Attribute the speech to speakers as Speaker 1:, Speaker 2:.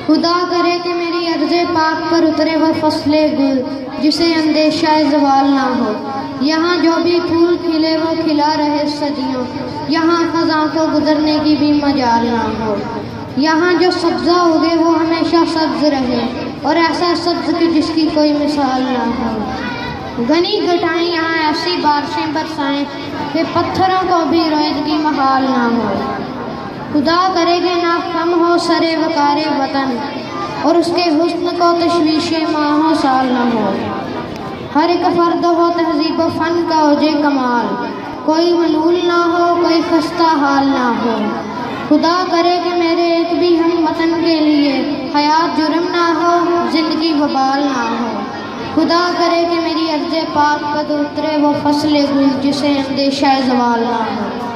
Speaker 1: خدا کرے کہ میری عرض پاک پر اترے وہ فصل گل جسے اندیشہ زوال نہ ہو۔ یہاں جو بھی پھول کھلے وہ کھلا رہے صدیوں، یہاں خزاں کو گزرنے کی بھی مجال نہ ہو۔ یہاں جو سبزہ اگے وہ ہمیشہ سبز رہے، اور ایسا سبز کہ جس کی کوئی مثال نہ ہو۔ گھنی گٹائیں یہاں ایسی بارشیں برسائیں کہ پتھروں کو بھی رویدگی محال نہ ہو۔ خدا کرے کہ نہ کم ہو سر وقار وطن، اور اس کے حسن کو تشویش ماہ و سال نہ ہو۔ ہر ایک فرد ہو تہذیب و فن کا اوجِ کمال، کوئی ملول نہ ہو، کوئی خستہ حال نہ ہو۔ خدا کرے کہ میرے ایک بھی ہم وطن کے لیے حیات جرم نہ ہو، زندگی وبال نہ ہو۔ خدا کرے کہ میری عرض پاک پر اترے وہ فصل گل جسے اندیشہ زوال نہ ہو۔